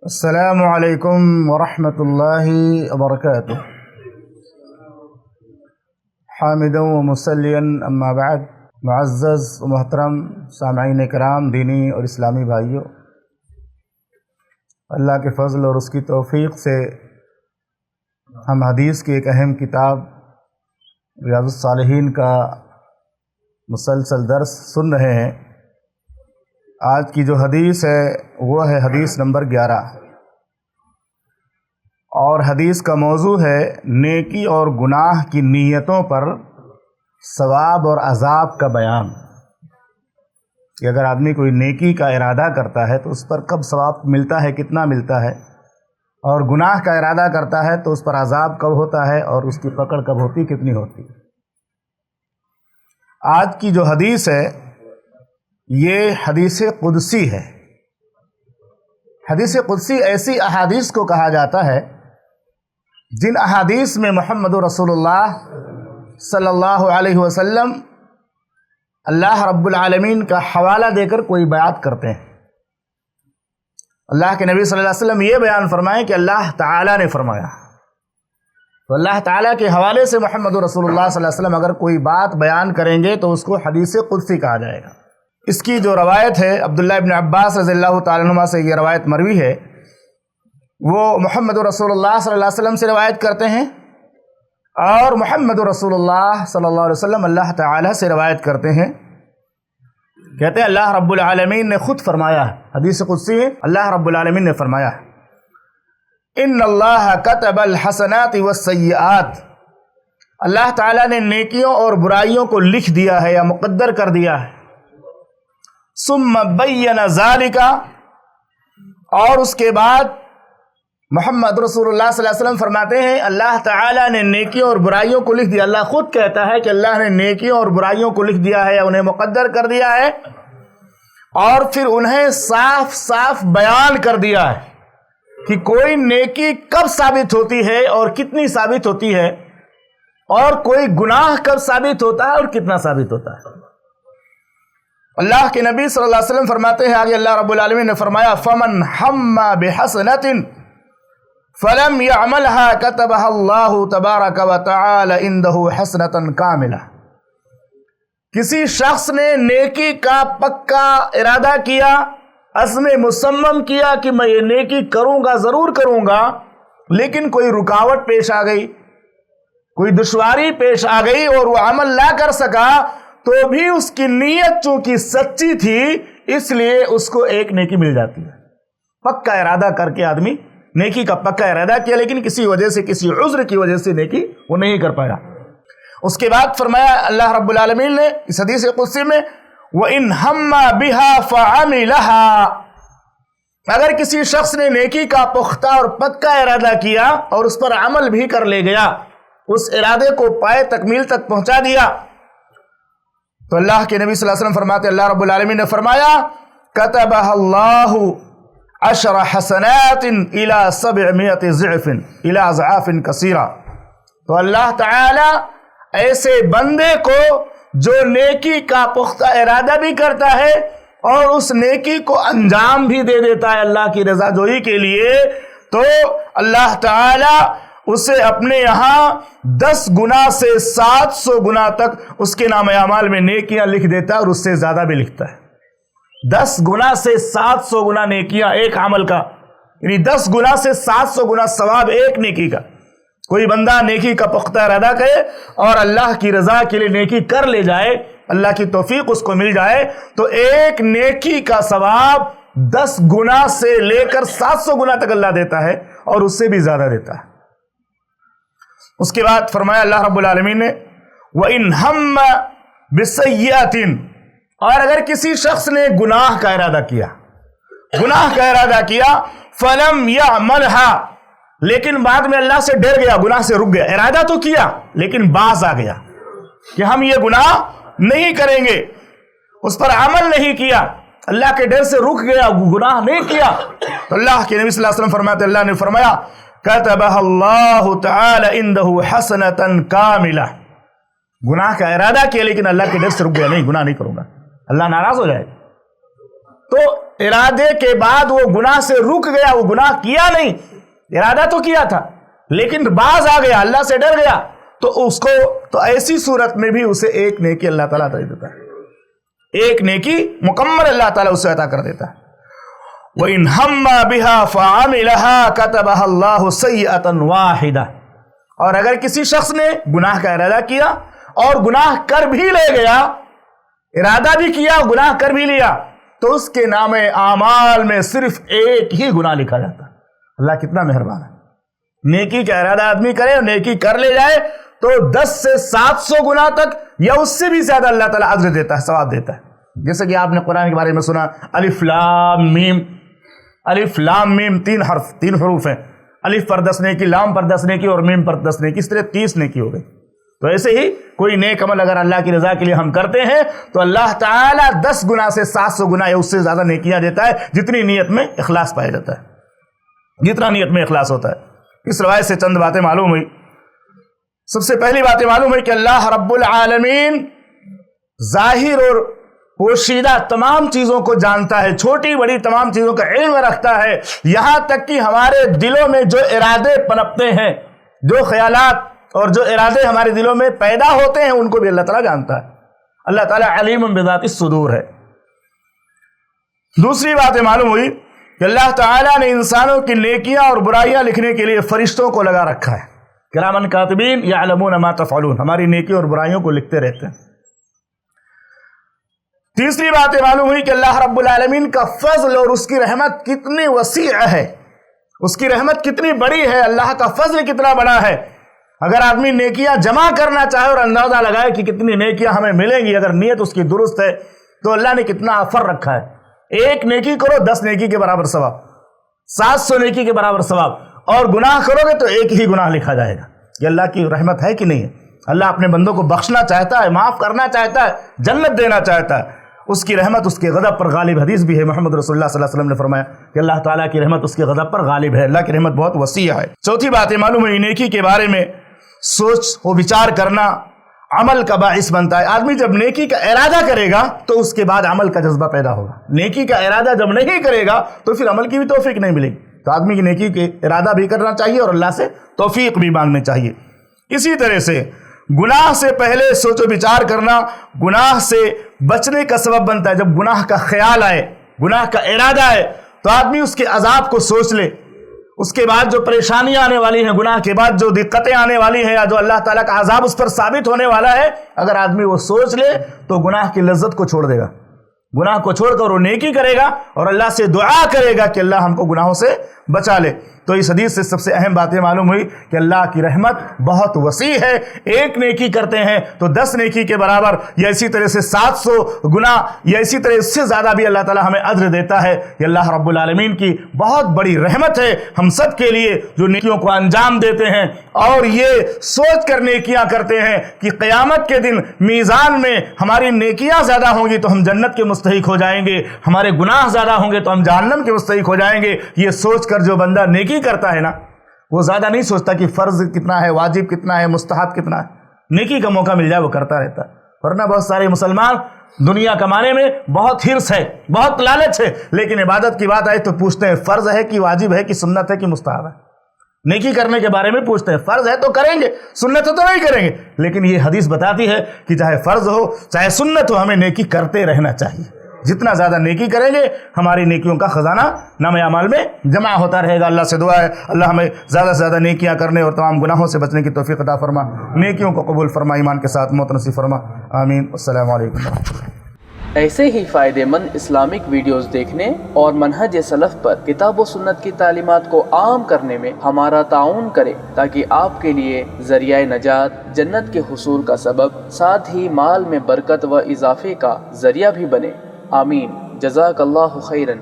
السلام علیکم ورحمۃ اللہ وبرکاتہ۔ حامدا و مصلیا اما بعد، معزز و محترم سامعین کرام، دینی اور اسلامی بھائیوں، اللہ کے فضل اور اس کی توفیق سے ہم حدیث کی ایک اہم کتاب ریاض الصالحین کا مسلسل درس سن رہے ہیں۔ آج کی جو حدیث ہے وہ ہے حدیث نمبر 11، اور حدیث کا موضوع ہے نیکی اور گناہ کی نیتوں پر ثواب اور عذاب کا بیان، کہ اگر آدمی کوئی نیکی کا ارادہ کرتا ہے تو اس پر کب ثواب ملتا ہے، کتنا ملتا ہے، اور گناہ کا ارادہ کرتا ہے تو اس پر عذاب کب ہوتا ہے اور اس کی پکڑ کب ہوتی، کتنی ہوتی۔ آج کی جو حدیث ہے یہ حدیث قدسی ہے۔ حدیث قدسی ایسی احادیث کو کہا جاتا ہے جن احادیث میں محمد رسول اللہ صلی اللہ علیہ وسلم اللہ رب العالمین کا حوالہ دے کر کوئی بیات کرتے ہیں۔ اللہ کے نبی صلی اللہ علیہ وسلم یہ بیان فرمائیں کہ اللہ تعالیٰ نے فرمایا، تو اللہ تعالیٰ کے حوالے سے محمد رسول اللہ صلی اللہ علیہ وسلم اگر کوئی بات بیان کریں گے تو اس کو حدیث قدسی کہا جائے گا۔ اس کی جو روایت ہے عبداللہ ابن عباس رضی اللہ تعالیٰ عنہما سے یہ روایت مروی ہے، وہ محمد رسول اللہ صلی اللہ علیہ وسلم سے روایت کرتے ہیں، اور محمد رسول اللہ صلی اللہ علیہ وسلم اللہ تعالیٰ سے روایت کرتے ہیں۔ کہتے ہیں اللہ رب العالمین نے خود فرمایا، حدیث قدسی ہے، اللہ رب العالمین نے فرمایا ان اللہ کتب الحسنات والسیئات، اللہ تعالیٰ نے نیکیوں اور برائیوں کو لکھ دیا ہے یا مقدر کر دیا ہے۔ ثم بین ذالک، اور اس کے بعد محمد رسول اللہ صلی اللہ علیہ وسلم فرماتے ہیں اللہ تعالیٰ نے نیکیوں اور برائیوں کو لکھ دیا، اللہ خود کہتا ہے کہ اللہ نے نیکیوں اور برائیوں کو لکھ دیا ہے یا انہیں مقدر کر دیا ہے، اور پھر انہیں صاف صاف بیان کر دیا ہے کہ کوئی نیکی کب ثابت ہوتی ہے اور کتنی ثابت ہوتی ہے، اور کوئی گناہ کب ثابت ہوتا ہے اور کتنا ثابت ہوتا ہے۔ اللہ کے نبی صلی اللہ علیہ وسلم فرماتے ہیں آگے اللہ رب العالمین نے فرمایا فمن ہم بحسنۃ فلم يعملها كتبها اللہ تبارک وتعالی عنده حسنۃ کاملہ، کسی شخص نے نیکی کا پکا ارادہ کیا، عزم مصمم کیا کہ میں یہ نیکی کروں گا، ضرور کروں گا، لیکن کوئی رکاوٹ پیش آ گئی، کوئی دشواری پیش آ گئی اور وہ عمل نہ کر سکا، تو بھی اس کی نیت چونکہ سچی تھی اس لیے اس کو ایک نیکی مل جاتی ہے۔ پکا ارادہ کر کے آدمی نیکی کا پکا ارادہ کیا، لیکن کسی وجہ سے، کسی عذر کی وجہ سے نیکی وہ نہیں کر پایا۔ اس کے بعد فرمایا اللہ رب العالمین نے اس حدیث قدسی میں وَإِنْ هَمَّ بِهَا فَعَمِلَهَا، اگر کسی شخص نے نیکی کا پختہ اور پکا ارادہ کیا اور اس پر عمل بھی کر لے گیا، اس ارادے کو پائے تکمیل تک پہنچا دیا، تو اللہ کے نبی صلی اللہ علیہ وسلم فرماتے اللہ رب العالمین نے فرمایا كَتَبَهَا اللَّهُ عشر حسنات الى 700 ضعف الى اضعاف کثیرہ، تو اللہ تعالی ایسے بندے کو جو نیکی کا پختہ ارادہ بھی کرتا ہے اور اس نیکی کو انجام بھی دے دیتا ہے اللہ کی رضا جوئی کے لیے، تو اللہ تعالی اسے اپنے یہاں 10 گنا سے 700 گنا تک اس کے نام اعمال میں نیکیاں لکھ دیتا ہے، اور اس سے زیادہ بھی لکھتا ہے۔ 10 گنا سے 700 گنا نیکیاں ایک عمل کا، یعنی 10 گنا سے 700 گنا ثواب ایک نیکی کا۔ کوئی بندہ نیکی کا پختہ ارادہ کرے اور اللہ کی رضا کے لیے نیکی کر لے جائے، اللہ کی توفیق اس کو مل جائے، تو ایک نیکی کا ثواب 10 گنا سے لے کر 700 گنا تک اللہ دیتا ہے، اور اس سے بھی زیادہ دیتا ہے۔ اس کے بعد فرمایا اللہ رب العالمین نے وَإِنْ هَمَّ بِالسَّيِّئَةٍ، اور اگر کسی شخص نے گناہ کا ارادہ کیا، گناہ کا ارادہ کیا فَلَمْ يَعْمَلْهَا، لیکن بعد میں اللہ سے ڈر گیا، گناہ سے رک گیا، ارادہ تو کیا لیکن باز آ گیا کہ ہم یہ گناہ نہیں کریں گے، اس پر عمل نہیں کیا، اللہ کے ڈر سے رک گیا، گناہ نہیں کیا، تو اللہ کے نبی صلی اللہ علیہ وسلم فرماتے اللہ نے فرمایا كَتَبَهَا اللَّهُ تَعَالَى عِنْدَهُ حَسَنَةً كَامِلَةً، گناہ کا ارادہ کیا لیکن اللہ کے ڈر سے رک گیا، نہیں گناہ نہیں کروں گا، اللہ ناراض ہو جائے۔ تو इरादे के बाद वो गुनाह से रुक गया, वो गुनाह किया नहीं, इरादा तो किया था लेकिन बाज आ गया, अल्लाह से डर गया, तो उसको तो ऐसी सूरत में भी उसे एक नेकी अल्लाह ताला दे देता है, एक नेकी मुकम्मल अल्लाह ताला उसे अता कर देता है। व इन हम्मा बिहा फअमिलहा कतबहा अल्लाहु सय्यअतन वाहिदा, और अगर किसी शख्स ने गुनाह का इरादा किया और गुनाह कर भी ले गया, इरादा भी किया गुनाह कर भी लिया, तो उसके नामे आमाल में सिर्फ एक ही गुनाह लिखा जाता है। अल्लाह कितना मेहरबान है। नेकी का इरादा आदमी करे और नेकी कर ले जाए तो 10 से 700 गुना तक या उससे भी ज्यादा अल्लाह ताला अज्र देता है, सवाब देता है। जैसे कि आपने कुरान के बारे में सुना, अलिफ लाम मीम, अलिफ लाम मीम 3 हर्फ, 3 हरूफ हैं, अलिफ पर 10 नेकी, लाम पर 10 नेकी और मीम पर 10 नेकी, इस तरह 30 नेकी हो गई। तो ऐसे ही कोई नेक अमल अगर अल्लाह की रजा के लिए हम करते हैं तो अल्लाह ताला 10 गुना से 700 गुना या उससे ज्यादा नेकियां देता है, जितनी नीयत में इखलास पाया जाता है, जितना नीयत में इखलास होता है। इस रवायत से चंद बातें मालूम हुई। सबसे पहली बातें मालूम हुई कि अल्लाह रब्बुल आलमीन जाहिर और पोशीदा तमाम चीजों को जानता है, छोटी बड़ी तमाम चीजों का इल्म रखता है, यहां तक कि हमारे दिलों में जो इरादे पनपते हैं, जो ख्यालात और जो इरादे हमारे दिलों में पैदा होते हैं, उनको भी अल्लाह ताला जानता है। अल्लाह ताला अलीम बिज़ाति सुदूर है। दूसरी बात मालूम हुई कि अल्लाह ताला ने इंसानों की नेकियां और बुराइयां लिखने के लिए फरिश्तों को लगा रखा है, किरामन कातिबीन यअलमून मा तफ़अलून, हमारी नेकी और बुराइयों को लिखते रहते हैं। तीसरी बात मालूम हुई कि अल्लाह रब्बुल आलमीन का फजल और उसकी रहमत कितनी वसी है, उसकी रहमत कितनी बड़ी है, अल्लाह का फजल कितना बड़ा है। अगर आदमी नेकियां जमा करना चाहे और अंदाजा लगाए कि कितनी नेकियां हमें मिलेंगी, अगर नीयत उसकी दुरुस्त है, तो अल्लाह ने कितना ऑफर रखा है। एक नेकी करो 10 नेकी के बराबर सवाब, 700 नेकी के बराबर सवाब, और गुनाह करोगे तो एक ही गुनाह लिखा जाएगा। ये अल्लाह की रहमत है कि नहीं है? अल्लाह अपने बंदों को बख्शना चाहता है, माफ करना चाहता है, जन्नत देना चाहता है। उसकी रहमत उसके गज़ब पर गालिब, हदीस भी है, मोहम्मद रसूलुल्लाह सल्लल्लाहु अलैहि वसल्लम ने फरमाया कि अल्लाह ताला की रहमत उसके गज़ब पर गालिब है। अल्लाह की रहमत बहुत वसी है। चौथी बात मालूम है, नेकी के बारे में सोच और विचार करना अमल का बाइस बनता है। आदमी जब नेकी का इरादा करेगा तो उसके बाद अमल का जज्बा पैदा होगा। नेकी का इरादा जब नहीं करेगा तो फिर अमल की भी तौफीक नहीं मिलेगी। तो आदमी की नेकी के इरादा भी करना चाहिए और अल्लाह से तौफीक भी मांगनी चाहिए। इसी तरह से गुनाह से पहले सोचो विचार करना गुनाह से बचने का सबब बनता है। जब गुनाह का ख्याल आए, गुनाह का इरादा आए, तो आदमी उसके अजाब को सोच ले, उसके बाद जो परेशानियां आने वाली हैं, गुनाह के बाद जो दिक्कतें आने वाली हैं, या जो अल्लाह ताला का अजाब उस पर साबित होने वाला है, अगर आदमी वो सोच ले तो गुनाह की लज्जत को छोड़ देगा, गुनाह को छोड़कर वो नेकी करेगा और अल्लाह से दुआ करेगा कि अल्लाह हमको गुनाहों से बचा ले। तो इस हदीस से सबसे अहम बातें मालूम हुई कि अल्लाह की रहमत बहुत वसी है। एक नेकी करते हैं तो 10 नेकी के बराबर, या इसी तरह से 700 गुना, या इसी तरह इससे ज़्यादा भी अल्लाह ताला हमें अज्र देता है। ये अल्लाह रब्बुल आलमीन की बहुत बड़ी रहमत है हम सब के लिए, जो नेकियों को अंजाम देते हैं और ये सोच कर नेकियां करते हैं कि क़यामत के दिन मीज़ान में हमारी नेकियां ज़्यादा होंगी तो हम जन्नत के मुस्तहिक हो जाएंगे, हमारे गुनाह ज़्यादा होंगे तो हम जहन्नम के मुस्तहिक हो जाएंगे। ये सोच कर जो बंदा नेकी करता है ना, वो ज्यादा नहीं सोचता कि फर्ज कितना है, वाजिब कितना है, मुस्तहब कितना है। नेकी का मौका मिल जाए वो करता रहता है। वरना बहुत सारे मुसलमान दुनिया कमाने में बहुत हिर्स है, बहुत लालच है, लेकिन इबादत की बात आए तो पूछते हैं फर्ज है कि वाजिब है कि सुन्नत है कि मुस्तहब है। नेकी करने के बारे में पूछते हैं, फर्ज है तो करेंगे, सुन्नत है तो नहीं करेंगे। लेकिन ये हदीस बताती है कि चाहे फर्ज हो चाहे सुन्नत हो, हमें नेकी करते रहना चाहिए। जितना ज़्यादा नेकी करेंगे हमारी नेकियों का खजाना नामे अमाल में जमा होता रहेगा। अल्लाह से दुआ है अल्लाह हमें ज़्यादा से ज़्यादा नेकियां करने और तमाम गुनाहों से बचने की तौफीक अता फरमा, नेकियों को कबूल फरमा, ईमान के साथ मौत नसीब फरमा। आमीन। अस्सलामु अलैकुम। ऐसे ही फ़ायदेमंद इस्लामिक वीडियोस देखने और मनहज सलफ़ पर किताब व सुन्नत की तालीमात को आम करने में हमारा ताउन करें, ताकि आपके लिए ज़रिया नजात, जन्नत के हुसूल का सबब, साथ ही माल में बरकत व इजाफे का ज़रिया भी बने। आमीन। जज़ाकल्लाहु खैरन।